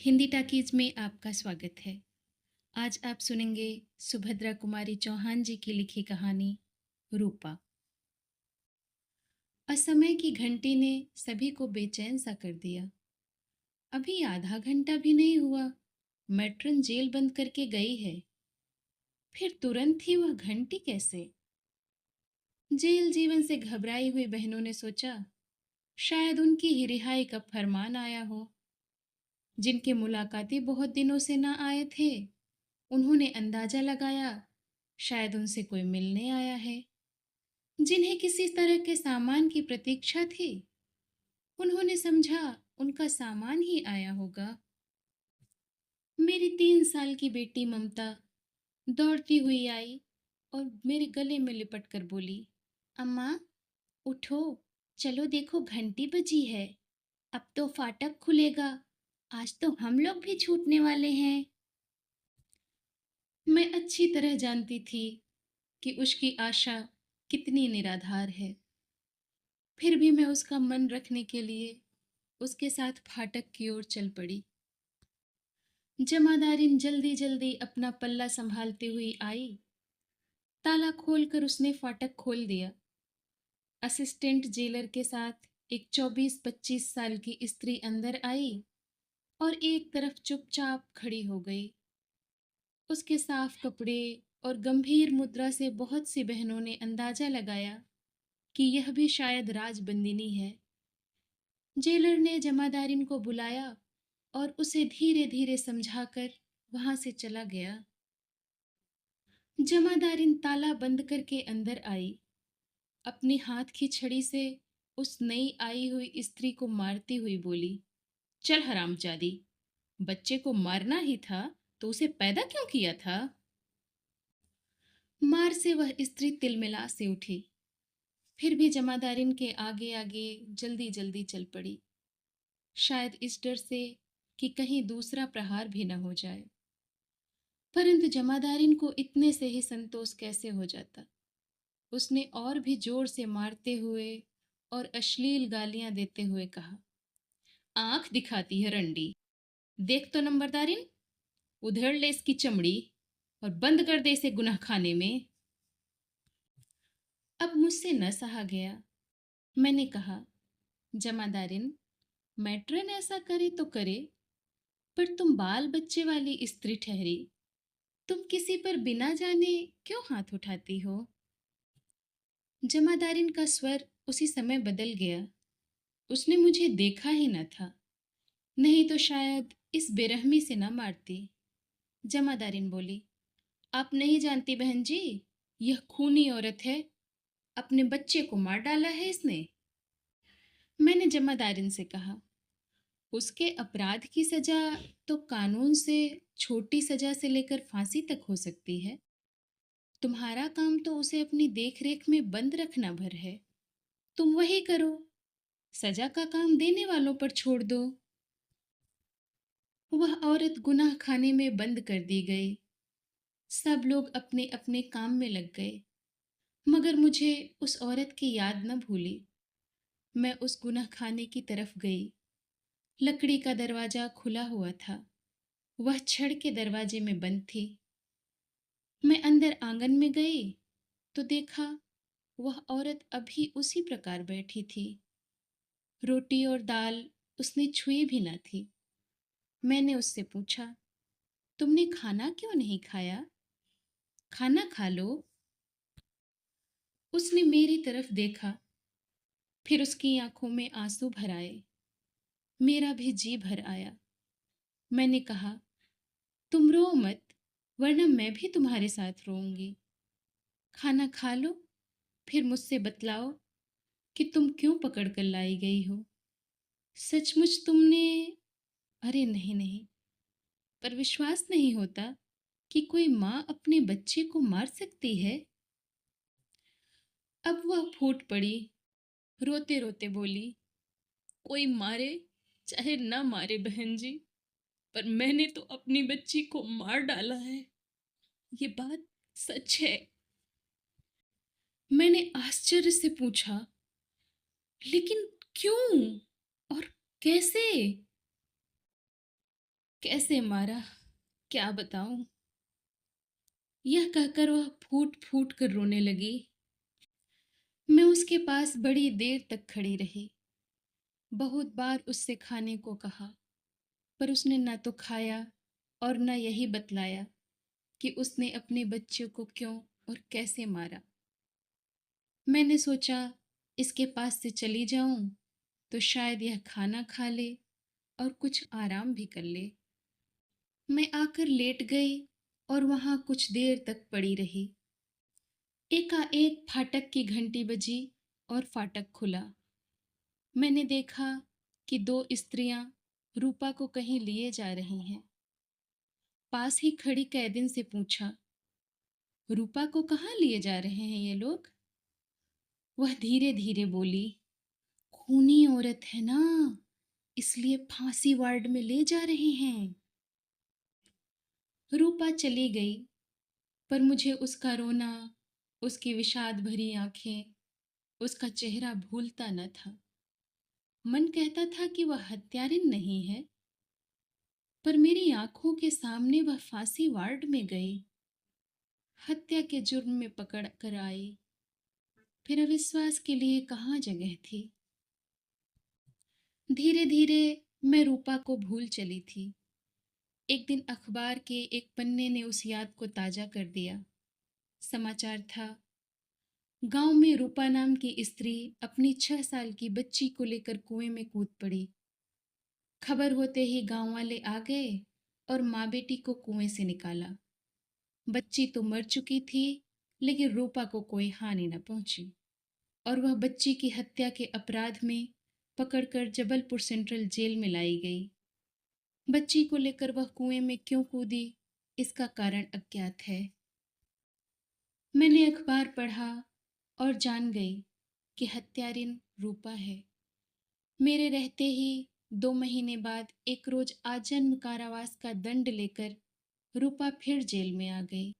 Hindi talkies में आपका स्वागत है। आज आप सुनेंगे सुभद्रा कुमारी चौहान जी की लिखी कहानी रूपा। असमय की घंटी ने सभी को बेचैन सा कर दिया। अभी आधा घंटा भी नहीं हुआ, मैट्रन जेल बंद करके गई है। फिर तुरंत ही वह घंटी कैसे? जेल जीवन से घबराई हुई बहनों ने सोचा, शायद उनकी ही रिहाई का फरमान आया हो। जिनके मुलाकाती बहुत दिनों से न आए थे, उन्होंने अंदाजा लगाया शायद उनसे कोई मिलने आया है। जिन्हें किसी तरह के सामान की प्रतीक्षा थी, उन्होंने समझा उनका सामान ही आया होगा। मेरी 3 साल की बेटी ममता दौड़ती हुई आई और मेरे गले में लिपट कर बोली, अम्मा उठो, चलो देखो घंटी बजी है। अब तो फाटक खुलेगा, आज तो हम लोग भी छूटने वाले हैं। मैं अच्छी तरह जानती थी कि उसकी आशा कितनी निराधार है। फिर भी मैं उसका मन रखने के लिए उसके साथ फाटक की ओर चल पड़ी। जमादारिन जल्दी जल्दी अपना पल्ला संभालती हुई आई। ताला खोलकर उसने फाटक खोल दिया। असिस्टेंट जेलर के साथ एक 24-25 साल की स्त्री अंदर आई और एक तरफ चुपचाप खड़ी हो गई। उसके साफ कपड़े और गंभीर मुद्रा से बहुत सी बहनों ने अंदाजा लगाया कि यह भी शायद राजबंदिनी है। जेलर ने जमादारिन को बुलाया और उसे धीरे धीरे समझाकर वहां से चला गया। जमादारिन ताला बंद करके अंदर आई। अपने हाथ की छड़ी से उस नई आई हुई स्त्री को मारती हुई बोली, चल हरामजादी, बच्चे को मारना ही था तो उसे पैदा क्यों किया था? मार से वह स्त्री तिलमिला से उठी, फिर भी जमादारिन के आगे आगे जल्दी जल्दी चल पड़ी, शायद इस डर से कि कहीं दूसरा प्रहार भी न हो जाए। परंतु जमादारिन को इतने से ही संतोष कैसे हो जाता। उसने और भी जोर से मारते हुए और अश्लील गालियां देते हुए कहा, आंख दिखाती है रंडी, देख तो नंबरदारिन, उधेड़ ले इसकी चमड़ी और बंद कर दे इसे गुनाह खाने में। अब मुझसे न सहा गया। मैंने कहा, जमादारिन, मैट्रन ऐसा करे तो करे, पर तुम बाल बच्चे वाली स्त्री ठहरी, तुम किसी पर बिना जाने क्यों हाथ उठाती हो? जमादारिन का स्वर उसी समय बदल गया। उसने मुझे देखा ही न था, नहीं तो शायद इस बेरहमी से न मारती। जमादारिन बोली, आप नहीं जानती बहन जी, यह खूनी औरत है, अपने बच्चे को मार डाला है इसने। मैंने जमादारिन से कहा, उसके अपराध की सजा तो कानून से छोटी सजा से लेकर फांसी तक हो सकती है। तुम्हारा काम तो उसे अपनी देखरेख में बंद रखना भर है। तुम वही करो, सजा का काम देने वालों पर छोड़ दो। वह औरत गुनाह खाने में बंद कर दी गई। सब लोग अपने अपने काम में लग गए, मगर मुझे उस औरत की याद न भूली। मैं उस गुनाह खाने की तरफ गई। लकड़ी का दरवाजा खुला हुआ था, वह छड़ के दरवाजे में बंद थी। मैं अंदर आंगन में गई तो देखा वह औरत अभी उसी प्रकार बैठी थी। रोटी और दाल उसने छुई भी न थी। मैंने उससे पूछा, तुमने खाना क्यों नहीं खाया? खाना खा लो। उसने मेरी तरफ देखा, फिर उसकी आंखों में आंसू भर आए। मेरा भी जी भर आया। मैंने कहा, तुम रो मत, वरना मैं भी तुम्हारे साथ रोऊंगी। खाना खा लो, फिर मुझसे बतलाओ कि तुम क्यों पकड़ कर लाई गई हो। सचमुच तुमने? अरे नहीं नहीं, पर विश्वास नहीं होता कि कोई माँ अपने बच्चे को मार सकती है। अब वह फूट पड़ी, रोते रोते बोली, कोई मारे चाहे ना मारे बहन जी, पर मैंने तो अपनी बच्ची को मार डाला है, ये बात सच है। मैंने आश्चर्य से पूछा, लेकिन क्यों और कैसे? कैसे मारा, क्या बताऊं। यह कहकर वह फूट फूट कर रोने लगी। मैं उसके पास बड़ी देर तक खड़ी रही। बहुत बार उससे खाने को कहा, पर उसने ना तो खाया और न यही बतलाया कि उसने अपने बच्चे को क्यों और कैसे मारा। मैंने सोचा इसके पास से चली जाऊं तो शायद यह खाना खा ले और कुछ आराम भी कर ले। मैं आकर लेट गई और वहां कुछ देर तक पड़ी रही। एकाएक फाटक की घंटी बजी और फाटक खुला। मैंने देखा कि दो स्त्रियां रूपा को कहीं लिए जा रही हैं। पास ही खड़ी कैदिन से पूछा, रूपा को कहाँ लिए जा रहे हैं ये लोग? वह धीरे धीरे बोली, खूनी औरत है ना, इसलिए फांसी वार्ड में ले जा रहे हैं। रूपा चली गई, पर मुझे उसका रोना, उसकी विषाद भरी आंखें, उसका चेहरा भूलता न था। मन कहता था कि वह हत्यारिन नहीं है, पर मेरी आंखों के सामने वह फांसी वार्ड में गई, हत्या के जुर्म में पकड़ कर आई। फिर अविश्वास के लिए कहाँ जगह थी। धीरे धीरे मैं रूपा को भूल चली थी। एक दिन अखबार के एक पन्ने ने उस याद को ताजा कर दिया। समाचार था, गांव में रूपा नाम की स्त्री अपनी 6 साल की बच्ची को लेकर कुएं में कूद पड़ी। खबर होते ही गांव वाले आ गए और माँ बेटी को कुएं से निकाला। बच्ची तो मर चुकी थी, लेकिन रूपा को कोई हानि न पहुंची और वह बच्ची की हत्या के अपराध में पकड़कर जबलपुर सेंट्रल जेल में लाई गई। बच्ची को लेकर वह कुएं में क्यों कूदी, इसका कारण अज्ञात है। मैंने अखबार पढ़ा और जान गई कि हत्यारिन रूपा है। मेरे रहते ही 2 महीने बाद एक रोज आजन्म कारावास का दंड लेकर रूपा फिर जेल में आ गई।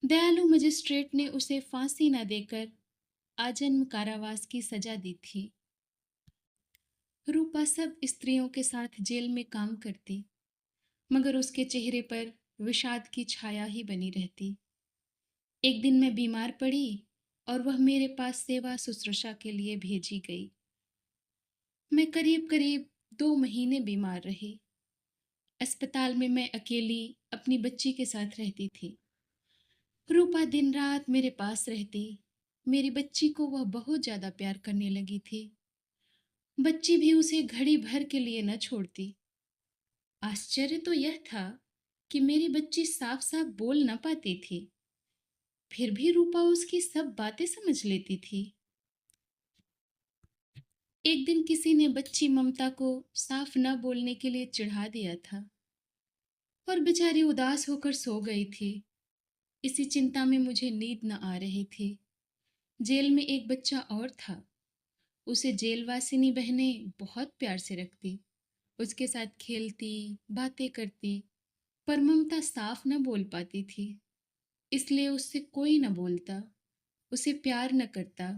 दयालु मजिस्ट्रेट ने उसे फांसी न देकर आजन्म कारावास की सजा दी थी। रूपा सब स्त्रियों के साथ जेल में काम करती, मगर उसके चेहरे पर विषाद की छाया ही बनी रहती। एक दिन मैं बीमार पड़ी और वह मेरे पास सेवा शुश्रूषा के लिए भेजी गई। मैं करीब करीब 2 महीने बीमार रही। अस्पताल में मैं अकेली अपनी बच्ची के साथ रहती थी। रूपा दिन रात मेरे पास रहती। मेरी बच्ची को वह बहुत ज्यादा प्यार करने लगी थी। बच्ची भी उसे घड़ी भर के लिए न छोड़ती। आश्चर्य तो यह था कि मेरी बच्ची साफ साफ बोल न पाती थी, फिर भी रूपा उसकी सब बातें समझ लेती थी। एक दिन किसी ने बच्ची ममता को साफ न बोलने के लिए चिढ़ा दिया था और बेचारी उदास होकर सो गई थी। इसी चिंता में मुझे नींद न आ रही थी। जेल में एक बच्चा और था। उसे जेलवासिनी बहनें बहुत प्यार से रखती, उसके साथ खेलती, बातें करती, पर ममता साफ न बोल पाती थी, इसलिए उससे कोई न बोलता, उसे प्यार न करता।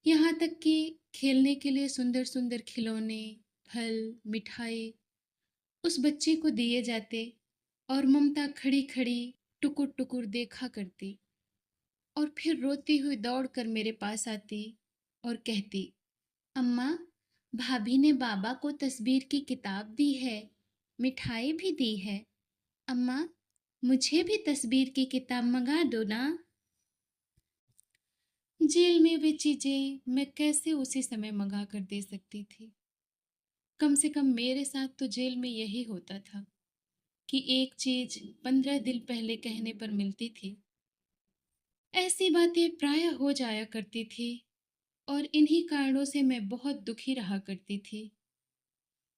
यहाँ तक कि खेलने के लिए सुंदर सुंदर खिलौने, फल, मिठाई उस बच्चे को दिए जाते और ममता खड़ी खड़ी टुकुर टुकुर देखा करती और फिर रोती हुई दौड़कर मेरे पास आती और कहती, अम्मा, भाभी ने बाबा को तस्वीर की किताब दी है, मिठाई भी दी है। अम्मा, मुझे भी तस्वीर की किताब मंगा दो ना। जेल में वे चीजें मैं कैसे उसी समय मंगा कर दे सकती थी। कम से कम मेरे साथ तो जेल में यही होता था कि एक चीज 15 दिन पहले कहने पर मिलती थी। ऐसी बातें प्राय हो जाया करती थी और इन्हीं कारणों से मैं बहुत दुखी रहा करती थी।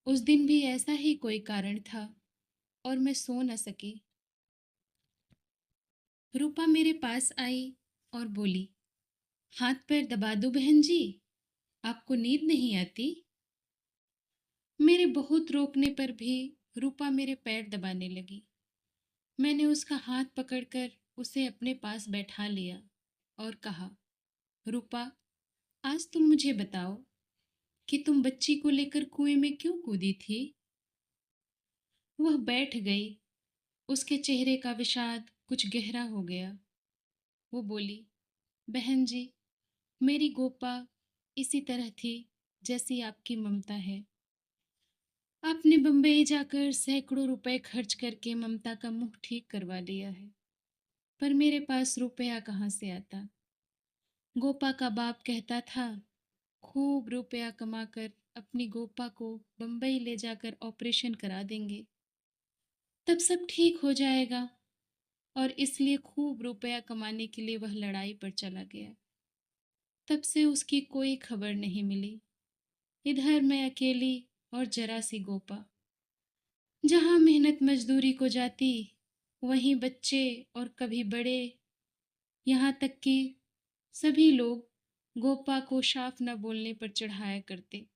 उस दिन भी ऐसा ही कोई कारण था और मैं सो न सकी। रूपा मेरे पास आई और बोली, हाथ पैर दबा दो बहन जी, आपको नींद नहीं आती? मेरे बहुत रोकने पर भी रूपा मेरे पैर दबाने लगी। मैंने उसका हाथ पकड़कर उसे अपने पास बैठा लिया और कहा, रूपा, आज तुम मुझे बताओ कि तुम बच्ची को लेकर कुएं में क्यों कूदी थी? वह बैठ गई। उसके चेहरे का विषाद कुछ गहरा हो गया। वो बोली, बहन जी, मेरी गोपा इसी तरह थी जैसी आपकी ममता है। आपने बम्बई जाकर सैकड़ों रुपए खर्च करके ममता का मुंह ठीक करवा लिया है, पर मेरे पास रुपया कहाँ से आता। गोपा का बाप कहता था, खूब रुपया कमाकर अपनी गोपा को बम्बई ले जाकर ऑपरेशन करा देंगे, तब सब ठीक हो जाएगा। और इसलिए खूब रुपया कमाने के लिए वह लड़ाई पर चला गया। तब से उसकी कोई खबर नहीं मिली। इधर मैं अकेली और जरा सी गोपा। जहाँ मेहनत मजदूरी को जाती, वहीं बच्चे और कभी बड़े, यहाँ तक कि सभी लोग गोपा को साफ न बोलने पर चढ़ाया करते।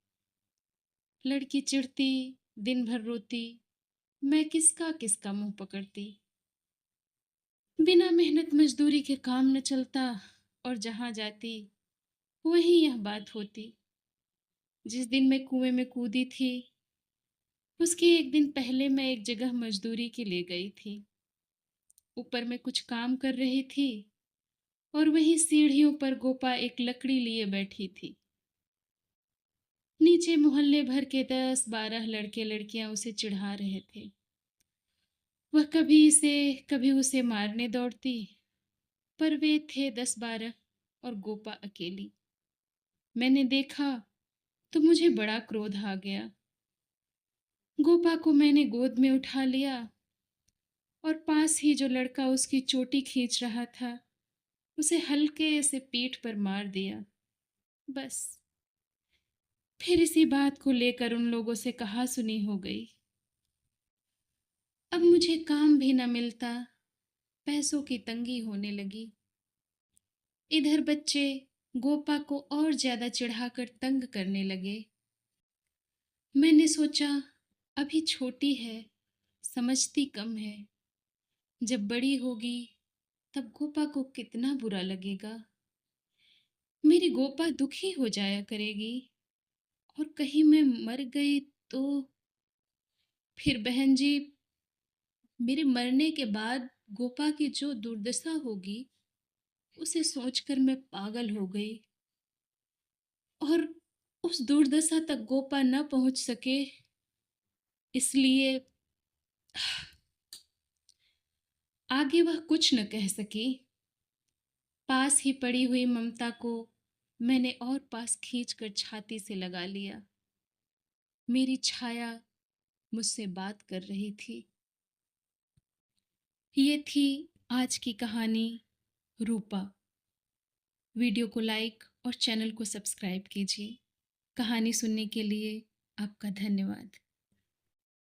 लड़की चिढ़ती, दिन भर रोती, मैं किसका किसका मुंह पकड़ती। बिना मेहनत मजदूरी के काम न चलता, और जहाँ जाती वहीं यह बात होती। जिस दिन मैं कुएं में कूदी थी, उसके एक दिन पहले मैं एक जगह मजदूरी के लिए गई थी। ऊपर मैं कुछ काम कर रही थी, और वहीं सीढ़ियों पर गोपा एक लकड़ी लिए बैठी थी। नीचे मोहल्ले भर के 10-12 लड़के लड़कियां उसे चिढ़ा रहे थे। वह कभी उसे मारने दौड़ती, पर वे थे 10-12 और गोपा अकेली। मैंने देखा तो मुझे बड़ा क्रोध आ गया। गोपा को मैंने गोद में उठा लिया, और पास ही जो लड़का उसकी चोटी खींच रहा था, उसे हल्के से पीठ पर मार दिया। बस, फिर इसी बात को लेकर उन लोगों से कहासुनी हो गई। अब मुझे काम भी न मिलता, पैसों की तंगी होने लगी। इधर बच्चे गोपा को और ज्यादा चिढ़ाकर तंग करने लगे। मैंने सोचा, अभी छोटी है, समझती कम है, जब बड़ी होगी तब गोपा को कितना बुरा लगेगा। मेरी गोपा दुखी हो जाया करेगी, और कहीं मैं मर गई तो। फिर बहन जी, मेरे मरने के बाद गोपा की जो दुर्दशा होगी, उसे सोचकर मैं पागल हो गई। और उस दुर्दशा तक गोपा न पहुंच सके, इसलिए आगे वह कुछ न कह सकी। पास ही पड़ी हुई ममता को मैंने और पास खींचकर छाती से लगा लिया। मेरी छाया मुझसे बात कर रही थी। ये थी आज की कहानी, रूपा। वीडियो को लाइक और चैनल को सब्सक्राइब कीजिए। कहानी सुनने के लिए आपका धन्यवाद।